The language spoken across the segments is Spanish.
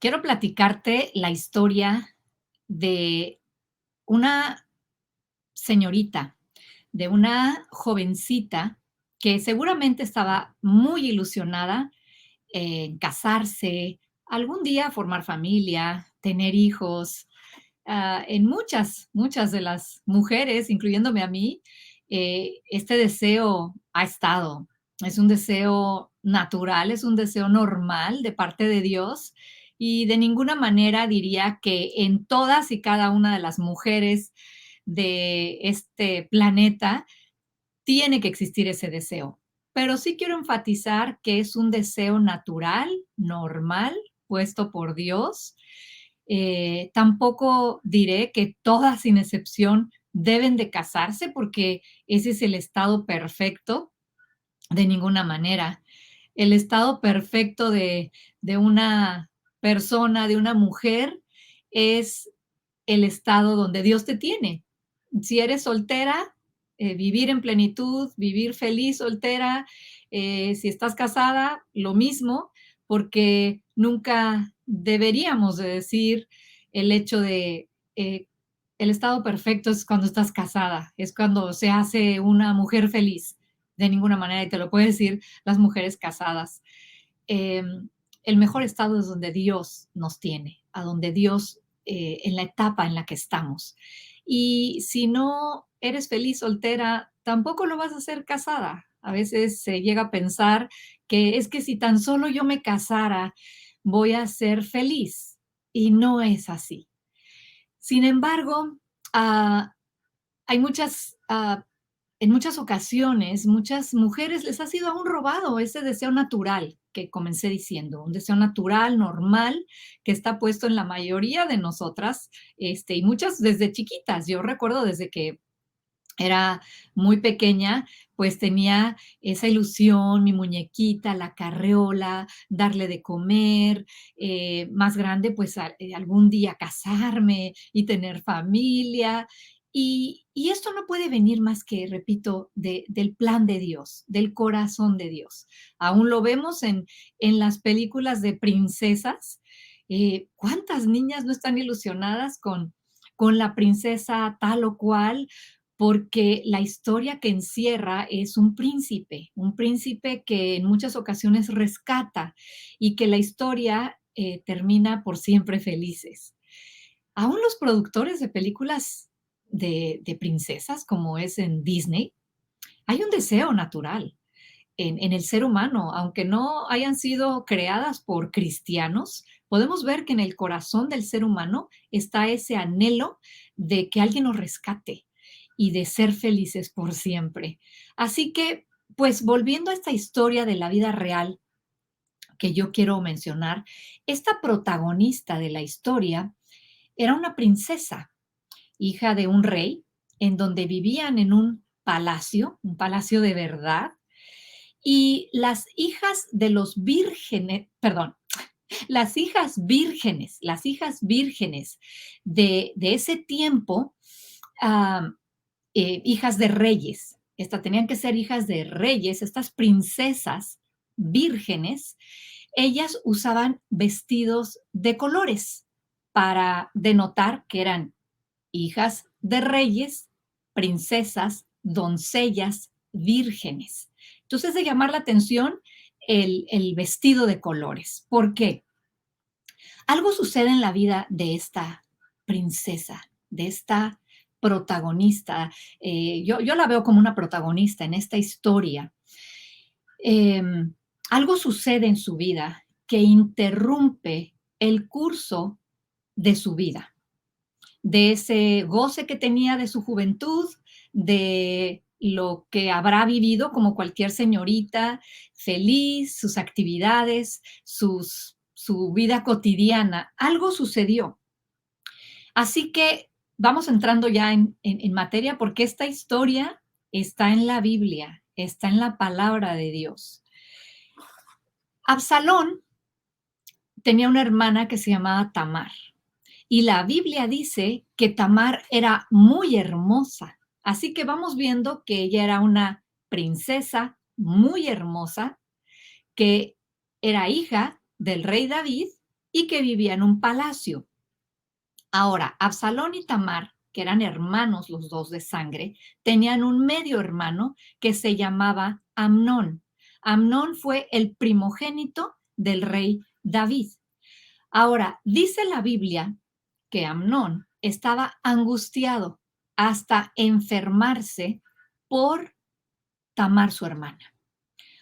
Quiero platicarte la historia de una señorita, de una jovencita que seguramente estaba muy ilusionada en casarse, algún día formar familia, tener hijos. En muchas de las mujeres, incluyéndome a mí, este deseo ha estado. Es un deseo natural, es un deseo normal de parte de Dios y de ninguna manera diría que en todas y cada una de las mujeres de este planeta tiene que existir ese deseo. Pero sí quiero enfatizar que es un deseo natural, normal, puesto por Dios. Tampoco diré que todas, sin excepción, deben de casarse porque ese es el estado perfecto, de ninguna manera. El estado perfecto de una persona, de una mujer, es el estado donde Dios te tiene. Si eres soltera, vivir en plenitud, vivir feliz soltera. Si estás casada, lo mismo, porque nunca deberíamos de decir el hecho de el estado perfecto es cuando estás casada, es cuando se hace una mujer feliz. De ninguna manera, y te lo pueden decir las mujeres casadas. Eh, el mejor estado es donde Dios nos tiene, a donde Dios en la etapa en la que estamos. Y si no eres feliz soltera, tampoco lo vas a hacer casada. A veces se llega a pensar que es que si tan solo yo me casara, voy a ser feliz. Y no es así. Sin embargo, ah, hay en muchas ocasiones, muchas mujeres les ha sido aún robado ese deseo natural que comencé diciendo, un deseo natural, normal, que está puesto en la mayoría de nosotras, y muchas desde chiquitas. Yo recuerdo desde que era muy pequeña, pues tenía esa ilusión, mi muñequita, la carreola, darle de comer, más grande, pues algún día casarme y tener familia. Y esto no puede venir más que, repito, del plan de Dios, del corazón de Dios. Aún lo vemos en las películas de princesas. ¿Cuántas niñas no están ilusionadas con la princesa tal o cual? Porque la historia que encierra es un príncipe que en muchas ocasiones rescata y que la historia termina por siempre felices. Aún los productores de películas de princesas, como es en Disney, hay un deseo natural en el ser humano, aunque no hayan sido creadas por cristianos, podemos ver que en el corazón del ser humano está ese anhelo de que alguien nos rescate y de ser felices por siempre. Así que, pues volviendo a esta historia de la vida real que yo quiero mencionar, esta protagonista de la historia era una princesa, hija de un rey, en donde vivían en un palacio de verdad, y las hijas de los vírgenes, perdón, las hijas vírgenes de ese tiempo, ah, hijas de reyes. Tenían que ser hijas de reyes, estas princesas vírgenes, ellas usaban vestidos de colores para denotar que eran hijas de reyes, princesas, doncellas, vírgenes. Entonces, de llamar la atención el vestido de colores. ¿Por qué? Algo sucede en la vida de esta princesa, de esta protagonista. Yo la veo como una protagonista en esta historia. Eh, Algo sucede en su vida que interrumpe el curso de su vida, de ese goce que tenía de su juventud, de lo que habrá vivido como cualquier señorita, feliz, sus actividades, su vida cotidiana. Algo sucedió. Así que vamos entrando ya en materia porque esta historia está en la Biblia, está en la palabra de Dios. Absalón tenía una hermana que se llamaba Tamar. Y la Biblia dice que Tamar era muy hermosa. Así que vamos viendo que ella era una princesa muy hermosa, que era hija del rey David y que vivía en un palacio. Ahora, Absalón y Tamar, que eran hermanos los dos de sangre, tenían un medio hermano que se llamaba Amnón. Amnón fue el primogénito del rey David. Ahora, dice la Biblia que Amnón estaba angustiado hasta enfermarse por Tamar, su hermana.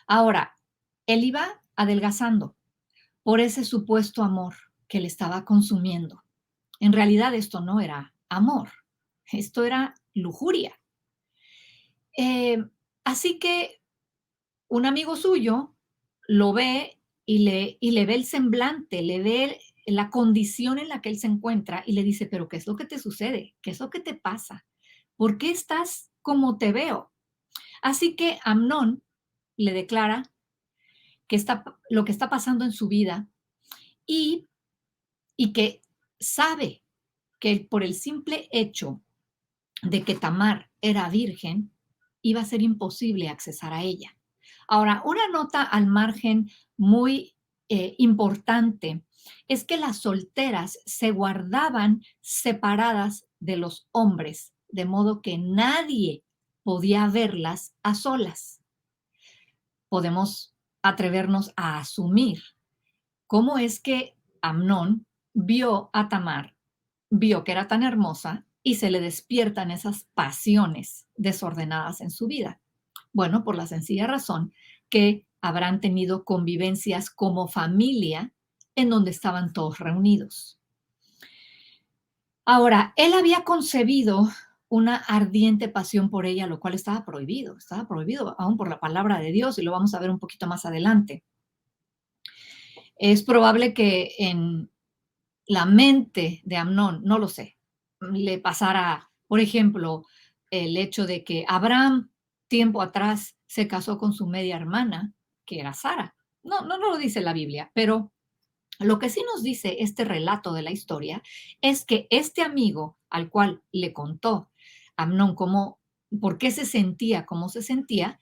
Ahora, él iba adelgazando por ese supuesto amor que le estaba consumiendo. En realidad esto no era amor, esto era lujuria. Eh, Así que un amigo suyo lo ve y le ve el semblante, le ve la condición en la que él se encuentra y le dice, pero ¿qué es lo que te sucede? ¿Qué es lo que te pasa? ¿Por qué estás como te veo? Así que Amnón le declara que lo que está pasando en su vida y, y que sabe que por el simple hecho de que Tamar era virgen, iba a ser imposible accesar a ella. Ahora, una nota al margen muy importante es que las solteras se guardaban separadas de los hombres, de modo que nadie podía verlas a solas. Podemos atrevernos a asumir cómo es que Amnón vio a Tamar, vio que era tan hermosa y se le despiertan esas pasiones desordenadas en su vida. Bueno, por la sencilla razón que habrán tenido convivencias como familia en donde estaban todos reunidos. Ahora, él había concebido una ardiente pasión por ella, lo cual estaba prohibido aún por la palabra de Dios y lo vamos a ver un poquito más adelante. Es probable que en la mente de Amnón, no lo sé, le pasara, por ejemplo, el hecho de que Abraham tiempo atrás se casó con su media hermana, que era Sara. No lo dice la Biblia, pero lo que sí nos dice este relato de la historia es que este amigo al cual le contó Amnón por qué se sentía como se sentía,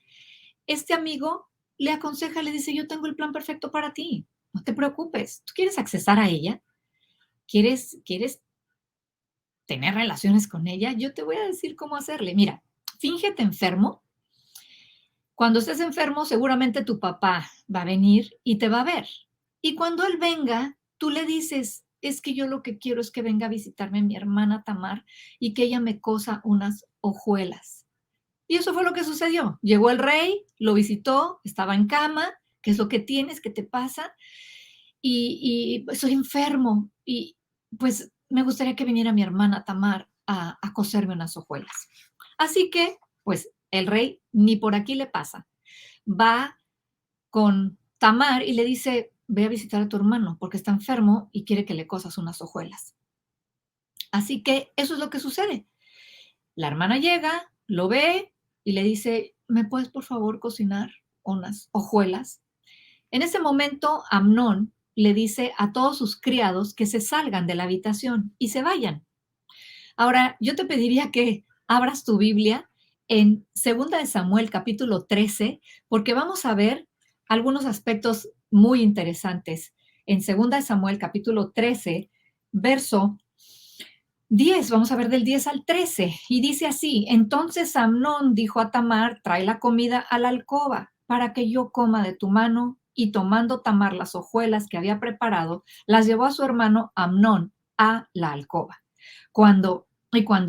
este amigo le aconseja, le dice, yo tengo el plan perfecto para ti, no te preocupes, tú quieres accesar a ella, quieres tener relaciones con ella, yo te voy a decir cómo hacerle. Mira, fíngete enfermo. Cuando estés enfermo, seguramente tu papá va a venir y te va a ver. Y cuando él venga, tú le dices, es que yo lo que quiero es que venga a visitarme mi hermana Tamar y que ella me cosa unas hojuelas. Y eso fue lo que sucedió. Llegó el rey, lo visitó, estaba en cama, ¿qué es lo que tienes? ¿Qué te pasa? Y pues, soy enfermo y pues me gustaría que viniera mi hermana Tamar a coserme unas hojuelas. Así que, pues el rey ni por aquí le pasa. Va con Tamar y le dice, ve a visitar a tu hermano porque está enfermo y quiere que le cosas unas hojuelas. Así que eso es lo que sucede. La hermana llega, lo ve y le dice, ¿me puedes por favor cocinar unas hojuelas? En ese momento, Amnón le dice a todos sus criados que se salgan de la habitación y se vayan. Ahora, yo te pediría que abras tu Biblia en 2 de Samuel capítulo 13, porque vamos a ver algunos aspectos muy interesantes. En 2 de Samuel capítulo 13, verso 10, vamos a ver del 10 al 13, y dice así, entonces Amnón dijo a Tamar, trae la comida a la alcoba para que yo coma de tu mano, y tomando Tamar las hojuelas que había preparado, las llevó a su hermano Amnón a la alcoba. Cuando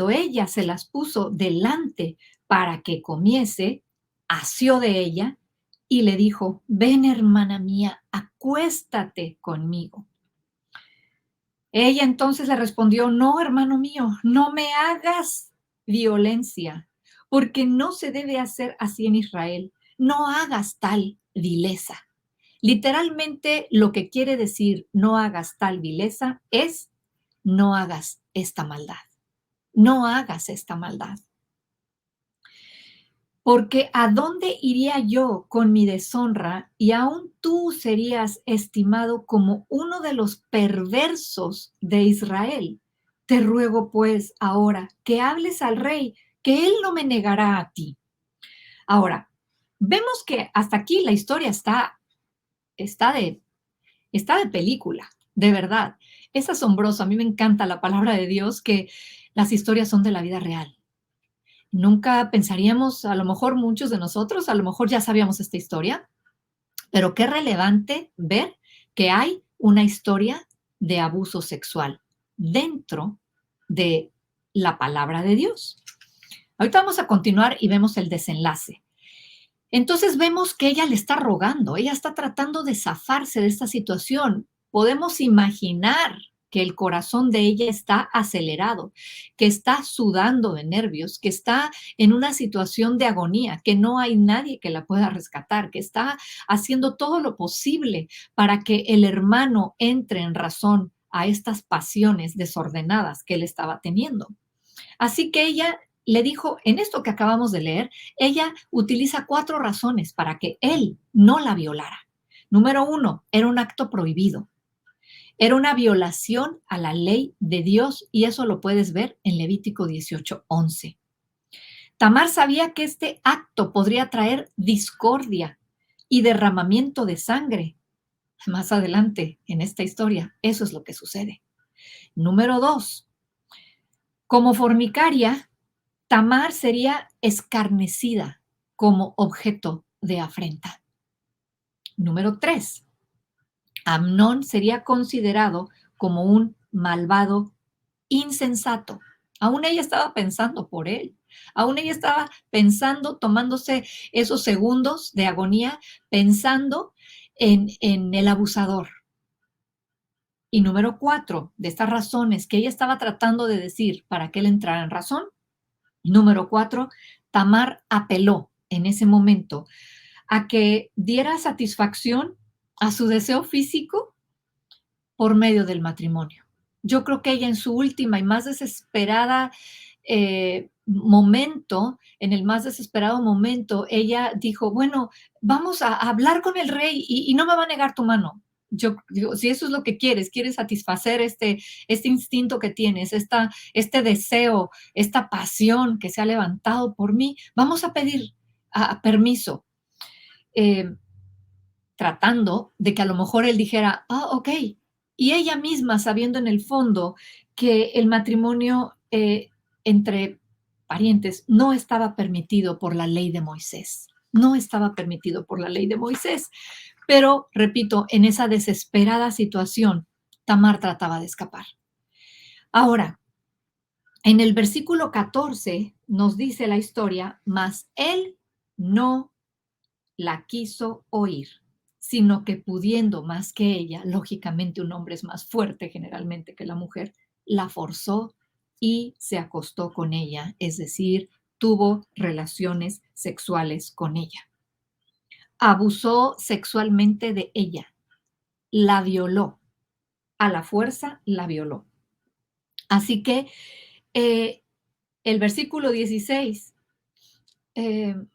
ella se las puso delante para que comiese, asió de ella y le dijo, ven hermana mía, acuéstate conmigo. Ella entonces le respondió, no, hermano mío, no me hagas violencia, porque no se debe hacer así en Israel. No hagas tal vileza. Literalmente lo que quiere decir no hagas tal vileza es no hagas esta maldad. No hagas esta maldad. Porque ¿a dónde iría yo con mi deshonra y aún tú serías estimado como uno de los perversos de Israel? Te ruego pues ahora que hables al rey, que él no me negará a ti. Ahora, vemos que hasta aquí la historia está de película. de verdad. Es asombroso. A mí me encanta la palabra de Dios, que las historias son de la vida real. Nunca pensaríamos, a lo mejor muchos de nosotros, a lo mejor ya sabíamos esta historia, pero qué relevante ver que hay una historia de abuso sexual dentro de la palabra de Dios. Ahorita vamos a continuar y vemos el desenlace. Entonces vemos que ella le está rogando, ella está tratando de zafarse de esta situación. Podemos imaginar que el corazón de ella está acelerado, que está sudando de nervios, que está en una situación de agonía, que no hay nadie que la pueda rescatar, que está haciendo todo lo posible para que el hermano entre en razón a estas pasiones desordenadas que él estaba teniendo. Así que ella le dijo, en esto que acabamos de leer, ella utiliza 4 razones para que él no la violara. Número 1, era un acto prohibido. Era una violación a la ley de Dios y eso lo puedes ver en Levítico 18:11. Tamar sabía que este acto podría traer discordia y derramamiento de sangre. Más adelante en esta historia, eso es lo que sucede. Número 2, como fornicaria, Tamar sería escarnecida como objeto de afrenta. Número 3, Amnón sería considerado como un malvado insensato. Aún ella estaba pensando por él. Aún ella estaba pensando, tomándose esos segundos de agonía, pensando en el abusador. Y número 4, de estas razones que ella estaba tratando de decir para que él entrara en razón. Número 4, Tamar apeló en ese momento a que diera satisfacción a su deseo físico por medio del matrimonio. Yo creo que ella en su última y más desesperada momento, en el más desesperado momento, ella dijo, bueno, vamos a hablar con el rey y no me va a negar tu mano. Yo digo, si eso es lo que quieres satisfacer este instinto que tienes, este deseo, esta pasión que se ha levantado por mí, vamos a pedir permiso. Eh, Tratando de que a lo mejor él dijera, ok, y ella misma sabiendo en el fondo que el matrimonio entre parientes no estaba permitido por la ley de Moisés, no estaba permitido por la ley de Moisés, pero repito, en esa desesperada situación, Tamar trataba de escapar. Ahora, en el versículo 14 nos dice la historia, mas él no la quiso oír, sino que pudiendo más que ella, lógicamente un hombre es más fuerte generalmente que la mujer, la forzó y se acostó con ella, es decir, tuvo relaciones sexuales con ella. Abusó sexualmente de ella, la violó, a la fuerza la violó. Así que el versículo 16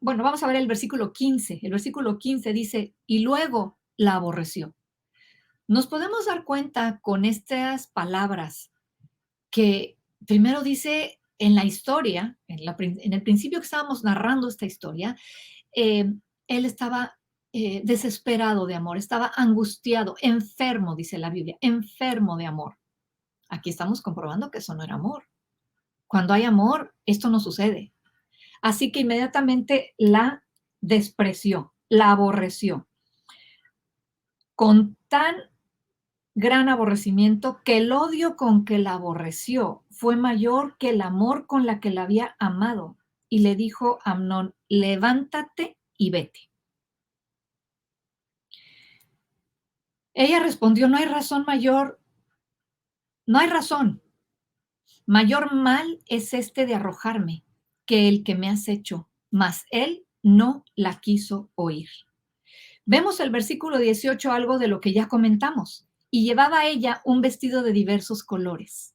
bueno, vamos a ver el versículo 15. El versículo 15 dice, y luego la aborreció. Nos podemos dar cuenta con estas palabras que primero dice en la historia, en el principio que estábamos narrando esta historia, él estaba desesperado de amor, estaba angustiado, enfermo, dice la Biblia, enfermo de amor. Aquí estamos comprobando que eso no era amor. Cuando hay amor, esto no sucede. Así que inmediatamente la despreció, la aborreció, con tan gran aborrecimiento que el odio con que la aborreció fue mayor que el amor con la que la había amado. Y le dijo a Amnón, levántate y vete. Ella respondió, no hay razón mayor, no hay razón. Mayor mal es este de arrojarme que el que me has hecho, mas él no la quiso oír. Vemos el versículo 18, algo de lo que ya comentamos. Y llevaba ella un vestido de diversos colores.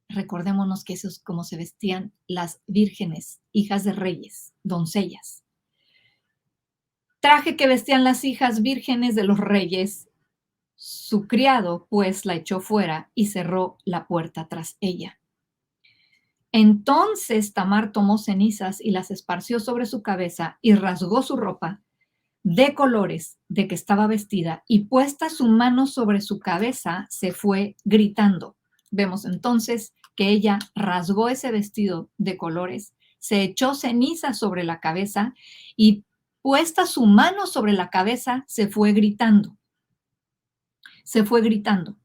Recordémonos que eso es como se vestían las vírgenes, hijas de reyes, doncellas. Traje que vestían las hijas vírgenes de los reyes. Su criado, pues, la echó fuera y cerró la puerta tras ella. Entonces Tamar tomó cenizas y las esparció sobre su cabeza y rasgó su ropa. de colores de que estaba vestida y puesta su mano sobre su cabeza, se fue gritando. Vemos entonces que ella rasgó ese vestido de colores, se echó ceniza sobre la cabeza y puesta su mano sobre la cabeza, se fue gritando. Se fue gritando.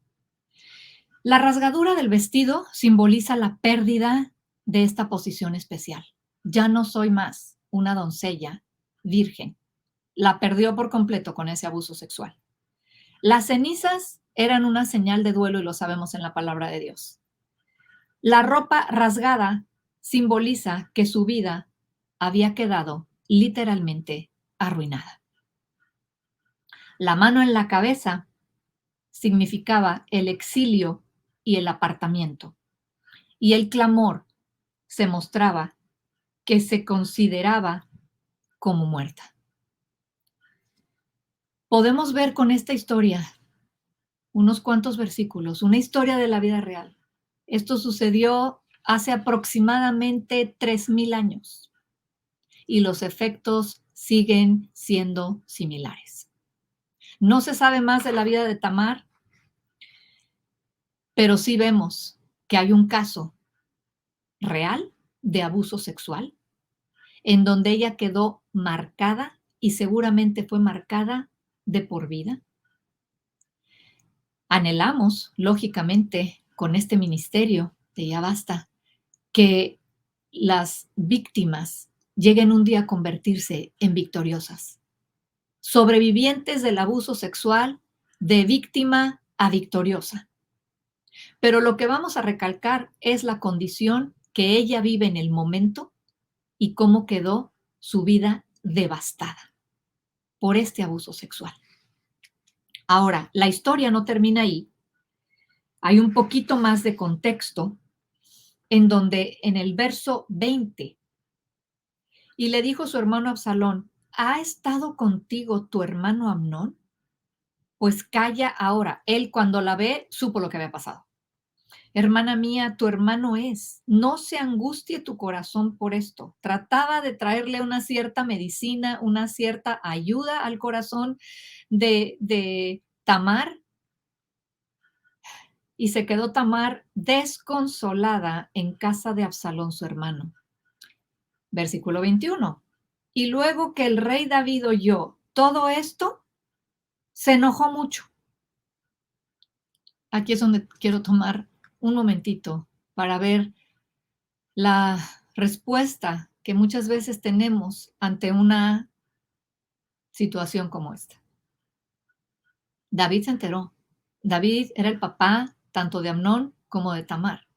La rasgadura del vestido simboliza la pérdida de esta posición especial. Ya no soy más una doncella virgen. La perdió por completo con ese abuso sexual. Las cenizas eran una señal de duelo y lo sabemos en la palabra de Dios. La ropa rasgada simboliza que su vida había quedado literalmente arruinada. La mano en la cabeza significaba el exilio y el apartamiento. Y el clamor se mostraba que se consideraba como muerta. Podemos ver con esta historia unos cuantos versículos, una historia de la vida real. Esto sucedió hace aproximadamente 3000 años y los efectos siguen siendo similares. No se sabe más de la vida de Tamar, pero sí vemos que hay un caso real de abuso sexual en donde ella quedó marcada y seguramente fue marcada de por vida. Anhelamos, lógicamente, con este ministerio de Ya Basta, que las víctimas lleguen un día a convertirse en victoriosas, sobrevivientes del abuso sexual, de víctima a victoriosa. Pero lo que vamos a recalcar es la condición que ella vive en el momento y cómo quedó su vida devastada por este abuso sexual. Ahora, la historia no termina ahí. Hay un poquito más de contexto en donde en el verso 20, y le dijo su hermano Absalón, ¿ha estado contigo tu hermano Amnón? Pues calla ahora. Él cuando la ve supo lo que había pasado. Hermana mía, tu hermano es. No se angustie tu corazón por esto. Trataba de traerle una cierta medicina, una cierta ayuda al corazón de Tamar, y se quedó Tamar desconsolada en casa de Absalón, su hermano. Versículo 21. Y luego que el rey David oyó todo esto, se enojó mucho. Aquí es donde quiero tomar un momentito para ver la respuesta que muchas veces tenemos ante una situación como esta. David se enteró. David era el papá tanto de Amnón como de Tamar.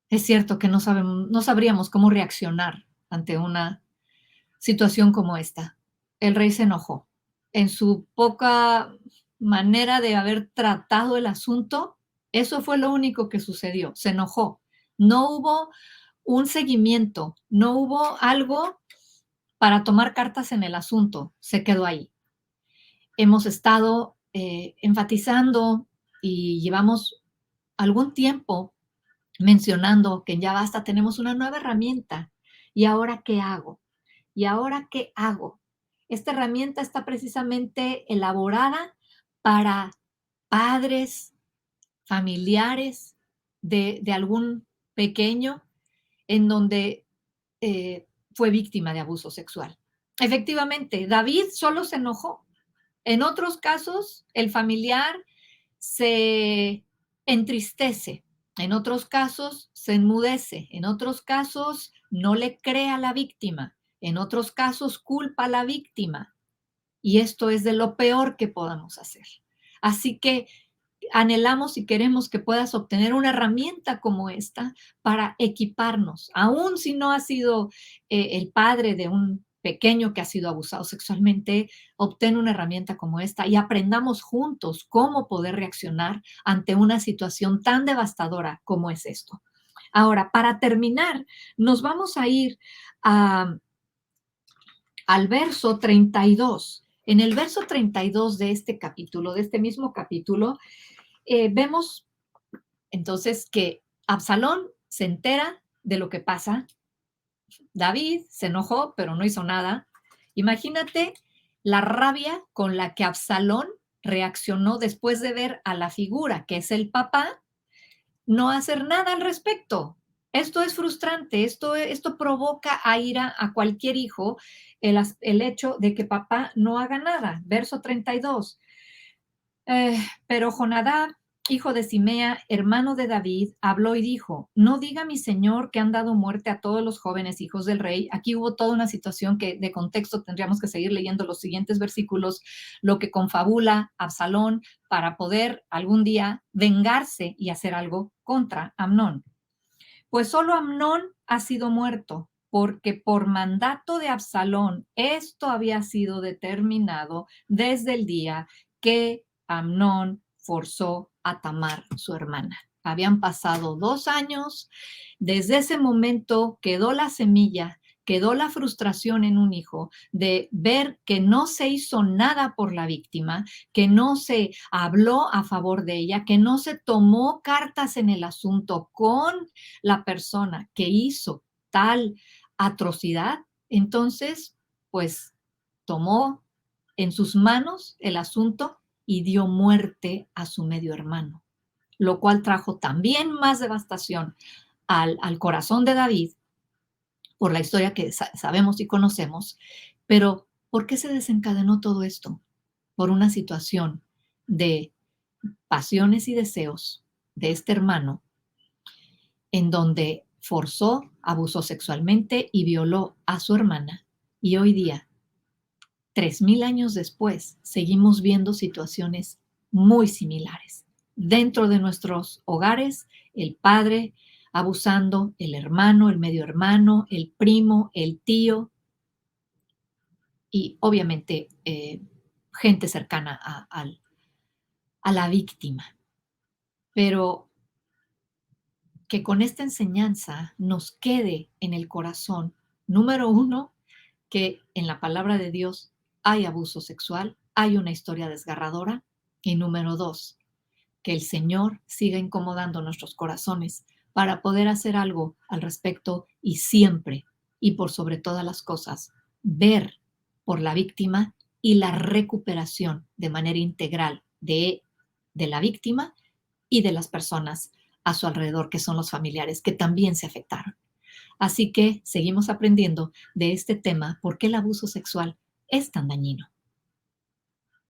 Es cierto que no sabríamos cómo reaccionar ante una situación como esta. El rey se enojó. En su poca manera de haber tratado el asunto, eso fue lo único que sucedió. Se enojó. No hubo un seguimiento, no hubo algo para tomar cartas en el asunto. Se quedó ahí. Hemos estado enfatizando y llevamos algún tiempo mencionando que en Ya Basta tenemos una nueva herramienta. ¿Y ahora qué hago? ¿Y ahora qué hago? Esta herramienta está precisamente elaborada para padres, familiares de algún pequeño en donde fue víctima de abuso sexual. Efectivamente, David solo se enojó. En otros casos, el familiar se entristece, en otros casos se enmudece, en otros casos no le cree a la víctima, en otros casos culpa a la víctima. Y esto es de lo peor que podamos hacer. Así que anhelamos y queremos que puedas obtener una herramienta como esta para equiparnos, aun si no has sido el padre de un pequeño que ha sido abusado sexualmente, obtén una herramienta como esta y aprendamos juntos cómo poder reaccionar ante una situación tan devastadora como es esto. Ahora, para terminar, nos vamos a ir al verso 32. En el verso 32 de este capítulo, de este mismo capítulo, vemos entonces que Absalón se entera de lo que pasa. David se enojó, pero no hizo nada. Imagínate la rabia con la que Absalón reaccionó después de ver a la figura que es el papá no hacer nada al respecto. Esto es frustrante, esto provoca a ira a cualquier hijo el hecho de que papá no haga nada. Verso 32. Pero Jonadab, hijo de Simea, hermano de David, habló y dijo, no diga mi señor que han dado muerte a todos los jóvenes hijos del rey. Aquí hubo toda una situación que de contexto tendríamos que seguir leyendo los siguientes versículos, lo que confabula Absalón para poder algún día vengarse y hacer algo contra Amnón. Pues solo Amnón ha sido muerto, porque por mandato de Absalón esto había sido determinado desde el día que Amnón forzó a Tamar, su hermana. Habían pasado 2 años, desde ese momento quedó la semilla, quedó la frustración en un hijo de ver que no se hizo nada por la víctima, que no se habló a favor de ella, que no se tomó cartas en el asunto con la persona que hizo tal atrocidad. Entonces, pues tomó en sus manos el asunto y dio muerte a su medio hermano, lo cual trajo también más devastación al corazón de David por la historia que sabemos y conocemos. Pero ¿por qué se desencadenó todo esto? Por una situación de pasiones y deseos de este hermano en donde forzó, abusó sexualmente y violó a su hermana. Y hoy día, 3000 años después, seguimos viendo situaciones muy similares. Dentro de nuestros hogares, el padre abusando, el hermano, el medio hermano, el primo, el tío y obviamente gente cercana a la víctima. Pero que con esta enseñanza nos quede en el corazón, número uno, que en la palabra de Dios hay abuso sexual, hay una historia desgarradora. Y número dos, que el Señor siga incomodando nuestros corazones para poder hacer algo al respecto y siempre, y por sobre todas las cosas, ver por la víctima y la recuperación de manera integral de la víctima y de las personas a su alrededor, que son los familiares, que también se afectaron. Así que seguimos aprendiendo de este tema, por qué el abuso sexual es tan dañino.